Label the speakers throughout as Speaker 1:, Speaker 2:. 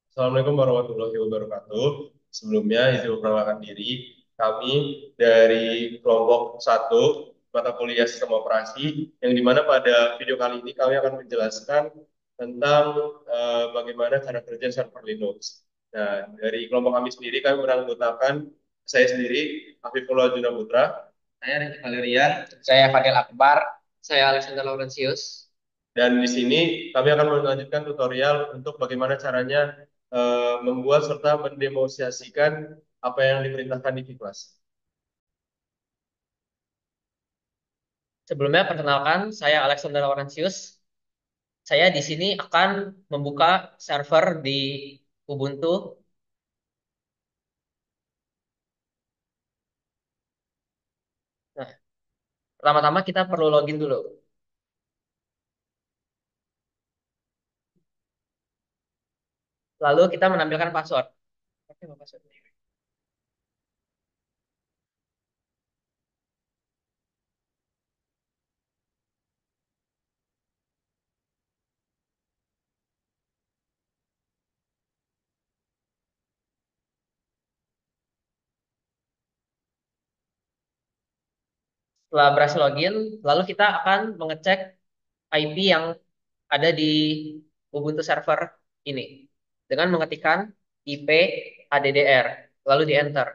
Speaker 1: Assalamualaikum warahmatullahi wabarakatuh. Sebelumnya, izin memperkenalkan diri. Kami dari kelompok satu mata kuliah Sistem Operasi, yang dimana pada video kali ini kami akan menjelaskan tentang bagaimana cara kerja server Linux. Nah, dari kelompok kami sendiri, kami beranggotakan saya sendiri, Afifullah Junaputra,
Speaker 2: Saya Rizky Valerian. Saya Fadil Akbar. Saya Alexander Laurentius.
Speaker 1: dan di sini kami akan melanjutkan tutorial untuk bagaimana caranya membuat serta mendemonstrasikan apa yang diperintahkan di kelas.
Speaker 2: Sebelumnya perkenalkan, saya Alexander Laurentius. Saya di sini akan membuka server di Ubuntu. Nah, pertama-tama kita perlu login dulu. Lalu kita menampilkan password. Oke, mau password. Setelah berhasil login, lalu kita akan mengecek IP yang ada di Ubuntu server ini dengan mengetikkan IP addr, lalu di enter.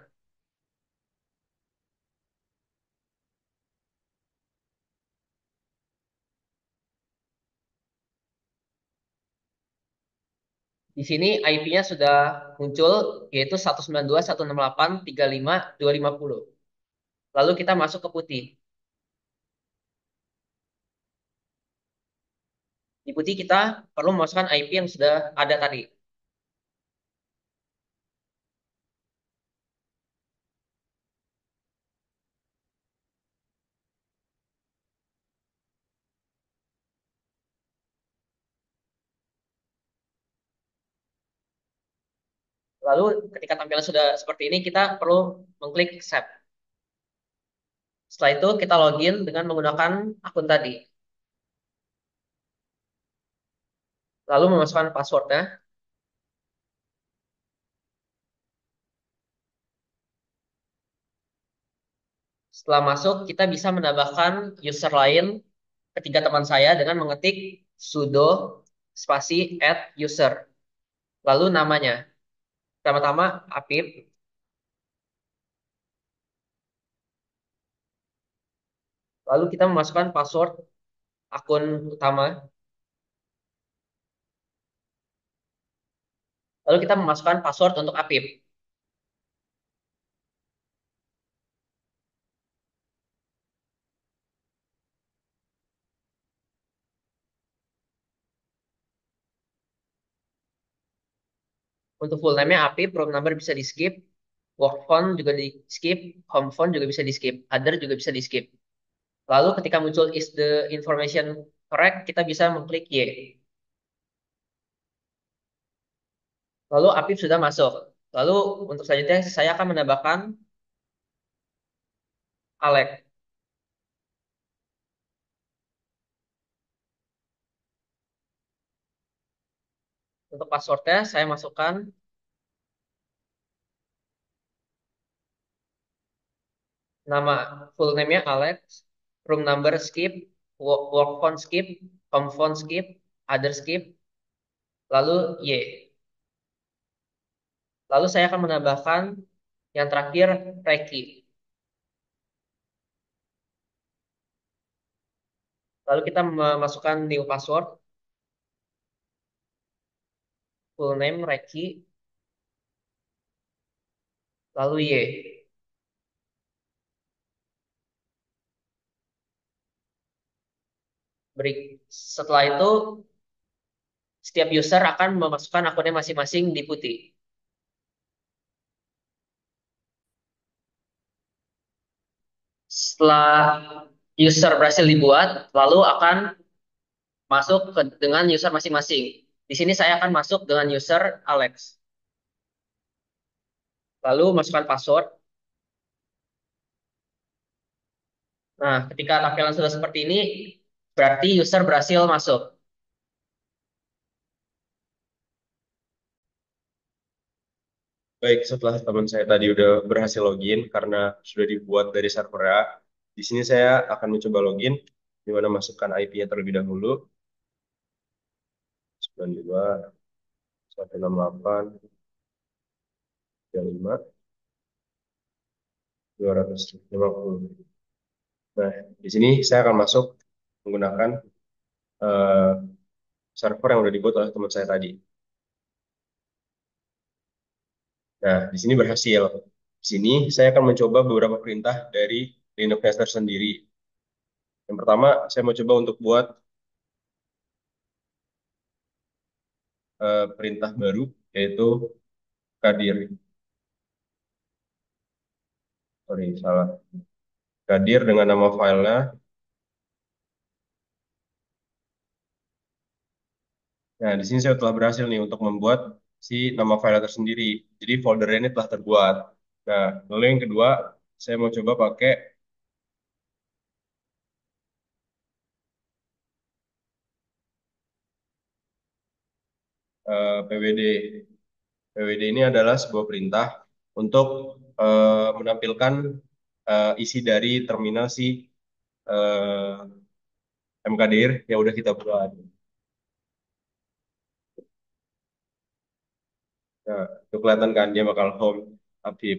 Speaker 2: Di sini IP-nya sudah muncul, yaitu 192.168.35.250. Lalu kita masuk ke putih. Di putih kita perlu memasukkan IP yang sudah ada tadi. Lalu ketika tampilan sudah seperti ini, kita perlu mengklik Save. Setelah itu kita login dengan menggunakan akun tadi. Lalu memasukkan passwordnya. Setelah masuk, kita bisa menambahkan user lain ketiga teman saya dengan mengetik sudo spasi add user. Lalu namanya. Pertama-tama Apip. Lalu kita memasukkan password akun utama. Lalu kita memasukkan password untuk Apip. Untuk full name-nya Apip, room number bisa di skip, work phone juga di skip, home phone juga bisa di skip, other juga bisa di skip. Lalu ketika muncul is the information correct, kita bisa mengklik Y. Lalu Apip sudah masuk. Lalu untuk selanjutnya saya akan menambahkan Alex. Untuk passwordnya saya masukkan nama full name-nya Alex, room number skip, work phone skip, home phone skip, other skip, lalu Y. Lalu saya akan menambahkan yang terakhir Reiki. Lalu kita memasukkan new password, full name Reiki, lalu Y. Setelah itu setiap user akan memasukkan akunnya masing-masing di putih. Setelah user berhasil dibuat, lalu akan masuk dengan user masing-masing. Di sini saya akan masuk dengan user Alex. Lalu masukkan password. Nah, ketika tampilan sudah seperti ini, berarti user berhasil masuk.
Speaker 1: Baik, setelah teman saya tadi udah berhasil login karena sudah dibuat dari servernya, di sini saya akan mencoba login, di mana masukkan IP-nya terlebih dahulu, 92, 168, 35, 250. Nah, di sini saya akan masuk menggunakan eh, server yang udah dibuat oleh teman saya tadi. Nah, di sini berhasil. Di sini saya akan mencoba beberapa perintah dari Linux Tester sendiri. Yang pertama, saya mau coba untuk buat perintah baru, yaitu kadir. Sorry, salah. Kadir dengan nama filenya. Nah, di sini saya telah berhasil nih untuk membuat si nama file tersendiri. Jadi folder ini telah terbuat. Nah, lalu yang kedua, saya mau coba pakai PWD. PWD ini adalah sebuah perintah untuk menampilkan isi dari terminal si MKDIR yang udah kita buat. Nah, itu kelihatan kan dia bakal home aktif.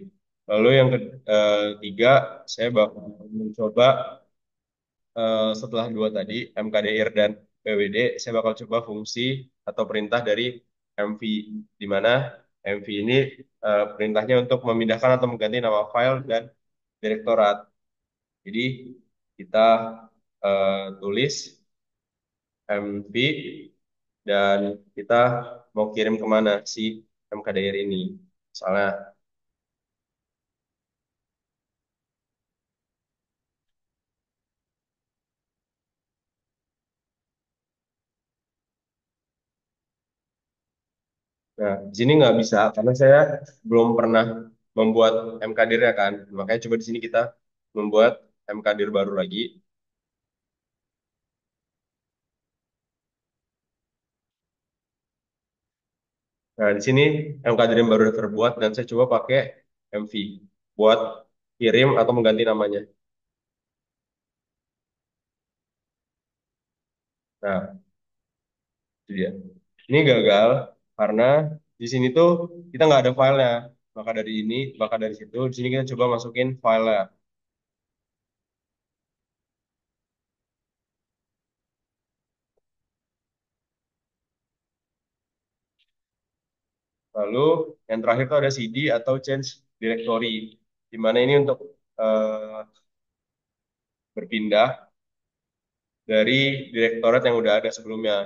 Speaker 1: Lalu yang ketiga, saya bakal mencoba setelah dua tadi, MKDIR dan PWD, saya bakal coba fungsi atau perintah dari MV, di mana MV ini perintahnya untuk memindahkan atau mengganti nama file dan direktorat. Jadi kita tulis MV dan kita mau kirim kemana si MKDIR ini. Misalnya, nah di sini nggak bisa karena saya belum pernah membuat MKDIR ya kan. Makanya coba di sini kita membuat MKDIR baru lagi. Nah, di sini MKDIR yang baru terbuat dan saya coba pakai MV buat kirim atau mengganti namanya. Nah, itu dia. Ini gagal karena di sini tuh kita nggak ada filenya. Maka dari ini, maka dari situ, di sini kita coba masukin filenya. Lalu yang terakhir tuh ada CD atau change directory, di mana ini untuk eh, berpindah dari direktorat yang udah ada sebelumnya.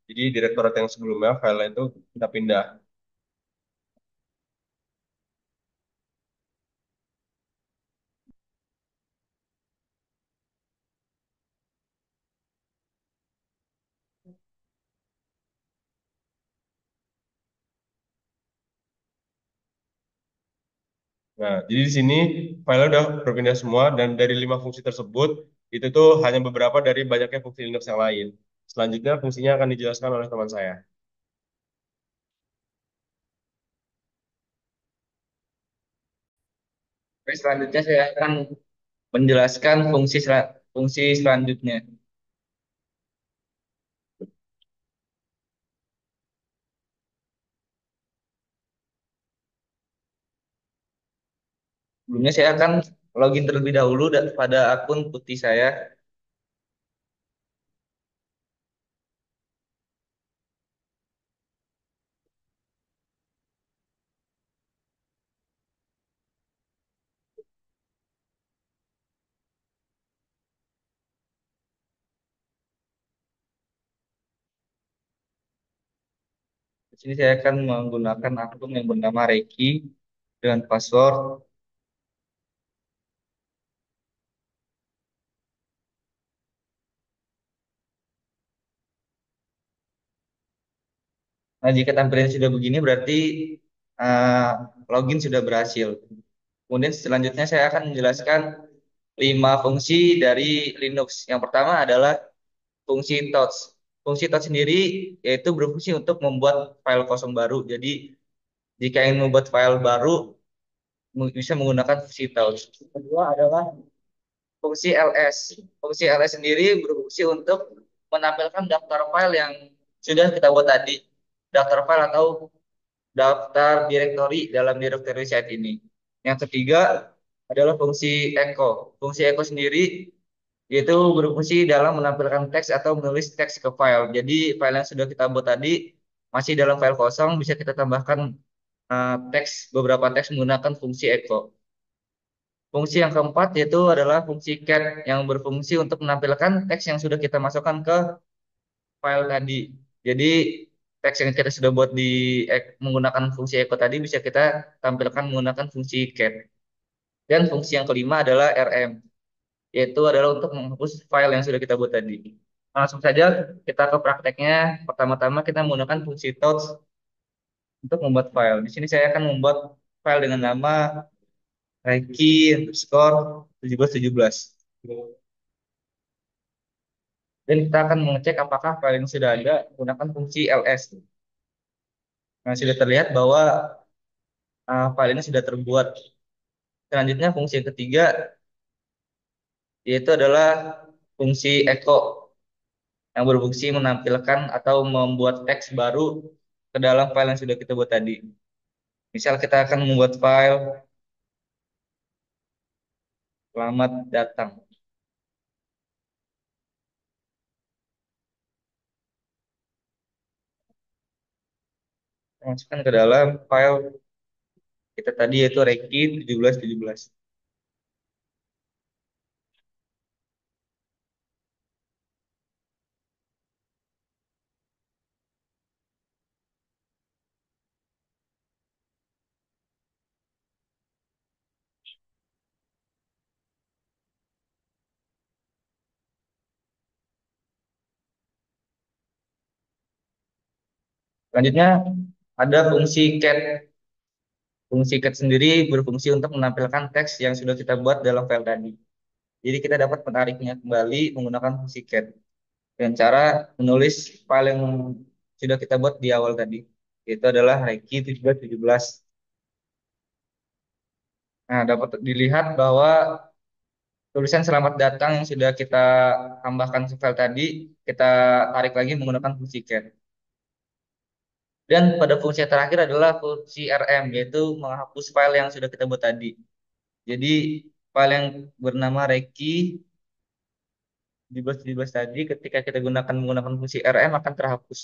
Speaker 1: Jadi direktorat yang sebelumnya file itu kita pindah. Nah, jadi di sini file udah berpindah semua dan dari lima fungsi tersebut itu tuh hanya beberapa dari banyaknya fungsi Linux yang lain. Selanjutnya fungsinya akan dijelaskan oleh teman saya.
Speaker 3: Oke, selanjutnya saya akan menjelaskan fungsi selanjutnya. Sebelumnya saya akan login terlebih dahulu pada akun putih saya. Di sini saya akan menggunakan akun yang bernama Reiki dengan password. Nah, jika tampilan sudah begini berarti uh, login sudah berhasil. Kemudian selanjutnya saya akan menjelaskan 5 fungsi dari Linux. Yang pertama adalah fungsi touch. Fungsi touch sendiri yaitu berfungsi untuk membuat file kosong baru. Jadi Jika ingin membuat file baru, bisa menggunakan fungsi touch. Kedua adalah fungsi ls. Fungsi ls sendiri berfungsi untuk menampilkan daftar file yang sudah kita buat tadi. Daftar file atau daftar direktori dalam direktori site ini. Yang ketiga adalah fungsi echo. Fungsi echo sendiri yaitu berfungsi dalam menampilkan teks atau menulis teks ke file. Jadi file yang sudah kita buat tadi masih dalam file kosong bisa kita tambahkan teks beberapa teks menggunakan fungsi echo. Fungsi yang keempat yaitu adalah fungsi cat yang berfungsi untuk menampilkan teks yang sudah kita masukkan ke file tadi. Jadi teks yang kita sudah buat menggunakan fungsi echo tadi bisa kita tampilkan menggunakan fungsi cat. Dan fungsi yang kelima adalah rm, yaitu adalah untuk menghapus file yang sudah kita buat tadi. Langsung saja kita ke prakteknya. Pertama-tama kita menggunakan fungsi touch untuk membuat file. Di sini saya akan membuat file dengan nama Reiki underscore 1717. Dan kita akan mengecek apakah file ini sudah ada menggunakan fungsi ls. Nah, sudah terlihat bahwa file ini sudah terbuat. Selanjutnya fungsi yang ketiga yaitu adalah fungsi echo yang berfungsi menampilkan atau membuat teks baru ke dalam file yang sudah kita buat tadi. Misal kita akan membuat file selamat datang. Kita masukkan ke dalam file kita tadi yaitu Reiki 1717. Selanjutnya ada fungsi cat. Fungsi cat sendiri berfungsi untuk menampilkan teks yang sudah kita buat dalam file tadi. Jadi kita dapat menariknya kembali menggunakan fungsi cat dengan cara menulis file yang sudah kita buat di awal tadi. Itu adalah Reiki 1717. Nah, dapat dilihat bahwa tulisan selamat datang yang sudah kita tambahkan ke file tadi, kita tarik lagi menggunakan fungsi cat. Dan pada fungsi yang terakhir adalah fungsi rm, yaitu menghapus file yang sudah kita buat tadi. Jadi file yang bernama Reiki 1717 tadi ketika kita gunakan menggunakan fungsi rm akan terhapus.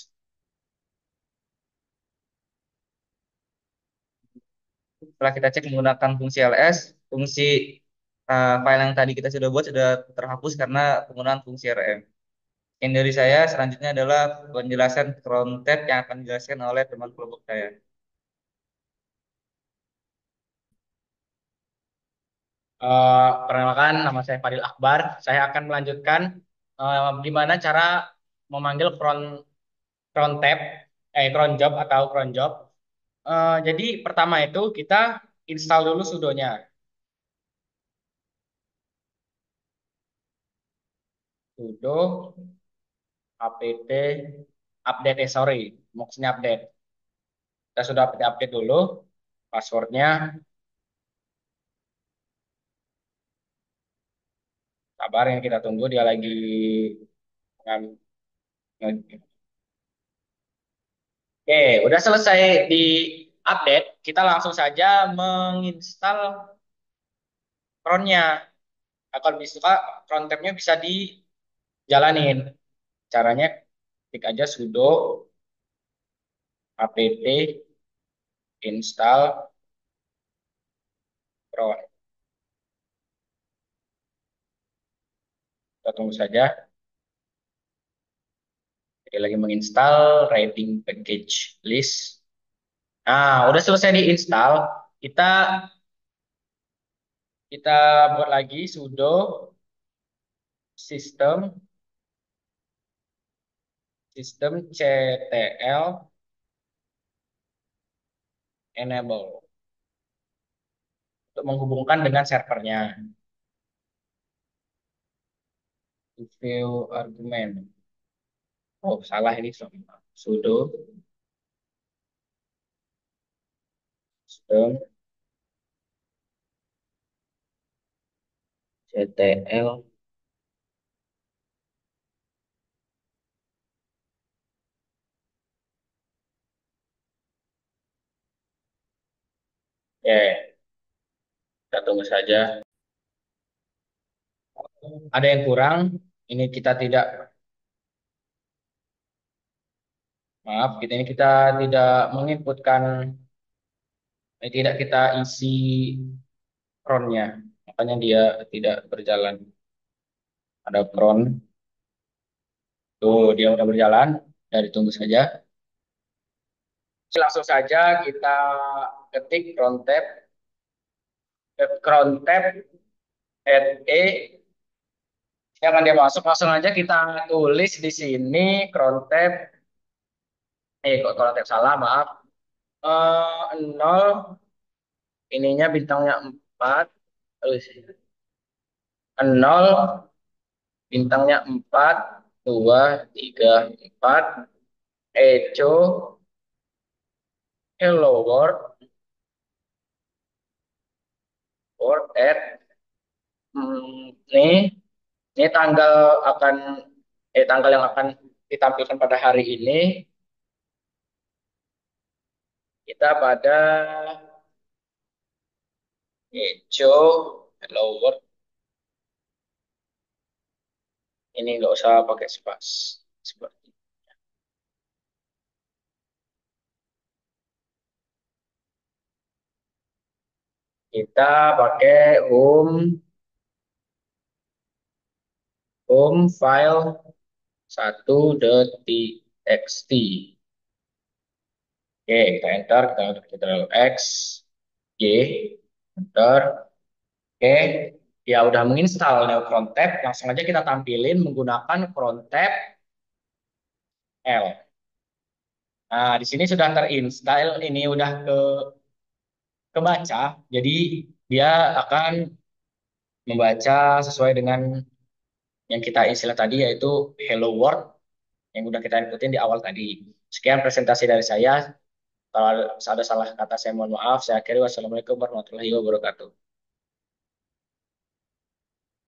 Speaker 3: Setelah kita cek menggunakan fungsi ls, fungsi file yang tadi kita sudah buat sudah terhapus karena penggunaan fungsi rm. Yang dari saya selanjutnya adalah penjelasan cron tab yang akan dijelaskan oleh teman kelompok saya.
Speaker 4: Perkenalkan, nama saya Fadil Akbar. Saya akan melanjutkan gimana cara memanggil cron tab, cron job atau cron job. Jadi pertama itu kita install dulu sudonya. Sudo apt update, sorry, maksudnya update. Kita sudah update dulu passwordnya. Sabar yang kita tunggu dia lagi ngam- nge- Oke, udah selesai di update. Kita langsung saja menginstal cronnya. Nah, kalau bisa cron tab-nya bisa dijalanin. Caranya klik aja sudo apt install cron. Kita tunggu saja. Jadi lagi menginstal reading package list. Nah, udah selesai diinstal. Kita kita buat lagi sudo sistem ctl enable untuk menghubungkan dengan servernya. View argument. Oh, salah ini. Sudo Sistem CTL. Ya, kita tunggu saja. Ada yang kurang. Ini kita tidak, maaf, ini kita tidak menginputkan, tidak kita isi cronnya. Makanya dia tidak berjalan. Ada cron. Tuh, dia udah berjalan. Dari tunggu saja. Langsung saja kita ketik cron tab add e. Jangan dia masuk, langsung aja kita tulis di sini cron tab. Kok cron tab salah, maaf. 0, ininya bintangnya 4. 0, bintangnya 4, 2, 3, 4. Echo, hello world at, nih, ini tanggal yang akan ditampilkan pada hari ini. Kita pada Echo, hello world. Ini nggak usah pakai spasi. Seperti kita pakai home file 1.txt. Oke, kita enter, kita X, Y, enter. Oke, ya udah menginstal Neutron Tab. Langsung aja kita tampilin menggunakan cron tab L. Nah, di sini sudah terinstall, ini udah kebaca. Jadi dia akan membaca sesuai dengan yang kita install tadi, yaitu Hello World yang udah kita ikutin di awal tadi. Sekian presentasi dari saya. Kalau ada salah kata saya mohon maaf. Saya akhiri, wassalamualaikum warahmatullahi wabarakatuh.